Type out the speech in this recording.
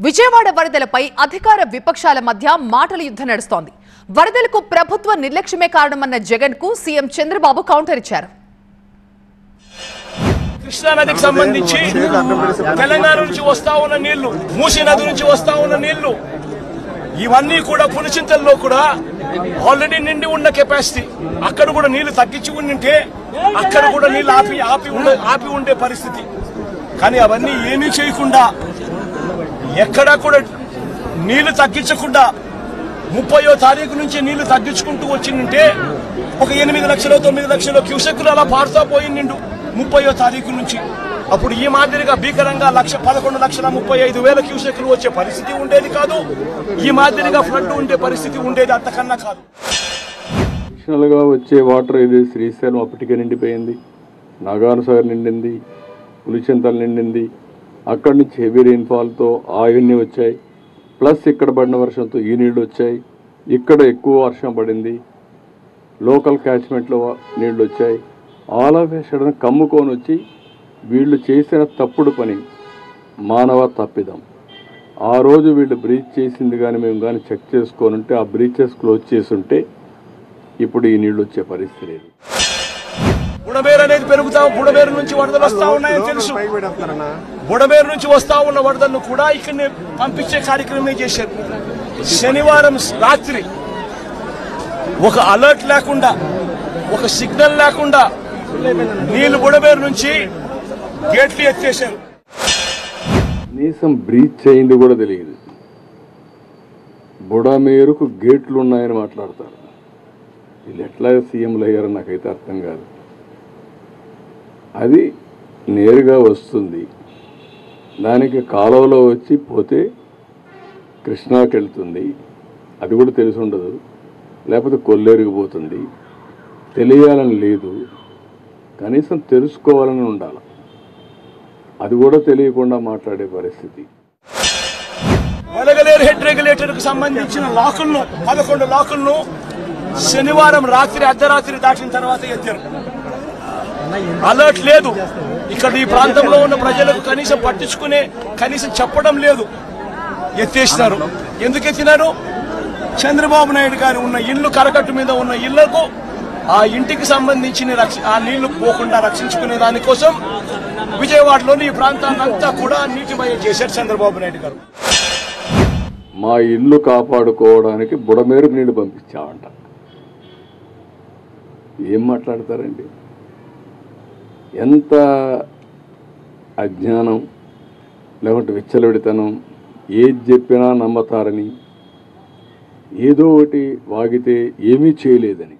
విజయవాడ వరదలపై అధికార విపక్షాల మధ్య మాటల యుద్ధం నడుస్తోంది. వరదలకు ప్రభుత్వ నిర్లక్ష్యమే కారణమన్న జగన్ కు సీఎం చంద్రబాబు కౌంటర్ ఇచ్చారు. కృష్ణా నదికి సంబంధించి తెలంగాణ నుంచి వస్తా ఉన్న నీళ్లు, మూసీ నది నుంచి వస్తా ఉన్న నీళ్లు, ఇవన్నీ కూడా పులిచింతల్లో కూడా ఆల్రెడీ నిండి ఉన్న కెపాసిటీ. అక్కడ కూడా నీళ్లు తగ్గించి ఉంటే అక్కడ కూడా నీళ్లు ఆపి ఉండే పరిస్థితి. కానీ అవన్నీ ఏమీ చేయకుండా, ఎక్కడా కూడా నీళ్లు తగ్గించకుండా 30వ తారీఖు నుంచి నీళ్లు తగ్గించుకుంటూ వచ్చిందంటే ఒక 8 లక్షలు 9 లక్షలు క్యూసెక్కులు అలా పారుతా పోయిండు 30వ తారీఖు నుంచి. అప్పుడు ఈ మాదిరిగా భీకరంగా 11,35,000 క్యూసెక్కులు వచ్చే పరిస్థితి ఉండేది కాదు. ఈ మాదిరిగా ఫ్లడ్ ఉండే పరిస్థితి ఉండేది అంతకన్నా కాదు. అడిషనల్గా వచ్చే వాటర్ ఇది శ్రీశైలం అప్పటికే నిండిపోయింది, నాగార్జునసాగర్ నిండింది, పులిచింతలు నిండింది. అక్కడి నుంచి హెవీ రెయిన్ఫాల్తో ఆయన్ని వచ్చాయి, ప్లస్ ఇక్కడ పడిన వర్షంతో ఈ నీళ్లు వచ్చాయి. ఇక్కడ ఎక్కువ వర్షం పడింది, లోకల్ క్యాచ్మెంట్లో నీళ్లు వచ్చాయి. ఆల్ ఆఫ్ ఏ సడన్ కమ్ముకొని వచ్చి వీళ్ళు చేసిన తప్పుడు పని, మానవ తప్పిదం. ఆ రోజు వీళ్ళు బ్రీచ్ చేసింది కానీ మేము కానీ చెక్ చేసుకొని ఉంటే, ఆ బ్రీచెస్ క్లోజ్ చేసి ఉంటే ఇప్పుడు ఈ నీళ్లు వచ్చే పరిస్థితి లేదు. బుడమేరు అనేది బుడమేరు నుంచి వరదలు వస్తా ఉన్నాయని తెలుసు. బుడమేరు నుంచి వస్తా ఉన్న వరదలను కూడా ఇక్కడ పంపించే కార్యక్రమం చేశారు. శనివారం రాత్రి ఒక అలర్ట్ లేకుండా, ఒక సిగ్నల్ లేకుండా నీళ్లు బుడమేరు నుంచి గేట్లు ఎత్తేశారు. కనీసం బ్రీచ్ అయింది కూడా తెలియదు. బుడమేరుకు గేట్లు ఉన్నాయని మాట్లాడతారు. వీళ్ళు ఎట్లా సీఎంలు అయ్యారో నాకైతే అర్థం కాదు. అది నేరుగా వస్తుంది, దానికి కాలువలో వచ్చి పోతే కృష్ణాకి వెళ్తుంది, అది కూడా తెలిసి ఉండదు. లేకపోతే కొల్లేరుకి పోతుంది. తెలియాలని లేదు, కనీసం తెలుసుకోవాలని ఉండాలి. అది కూడా తెలియకుండా మాట్లాడే పరిస్థితి. వలగలేరు హెడ్ రెగ్యులేటర్కు సంబంధించిన లాకులను 11 లాకులను శనివారం రాత్రి అర్ధరాత్రి దాటిన తర్వాత ఎత్తారు. అలర్ట్ లేదు. ఇక్కడ ఈ ప్రాంతంలో ఉన్న ప్రజలకు కనీసం చెప్పడం లేదు. ఎత్తేసినారు. ఎందుకు ఎత్తినారు? చంద్రబాబు నాయుడు గారు ఉన్న ఇల్లు, కరకట్టు మీద ఉన్న ఇళ్లకు ఆ ఇంటికి సంబంధించిన ఆ నీళ్లు పోకుండా రక్షించుకునే దానికోసం విజయవాడలోని ఈ ప్రాంతాన్నంతా కూడా నీటిమయం చేశారు చంద్రబాబు నాయుడు గారు. మా ఇల్లు కాపాడుకోవడానికి బుడమేరుకు నీళ్లు పంపించామంట. ఏం మాట్లాడతారండి? ఎంత అజ్ఞానం, లేకుంటే విచ్చలవిడితనం. ఏది చెప్పినా నమ్మతారని, ఏదో ఒకటి వాగితే ఏమీ చేయలేదని.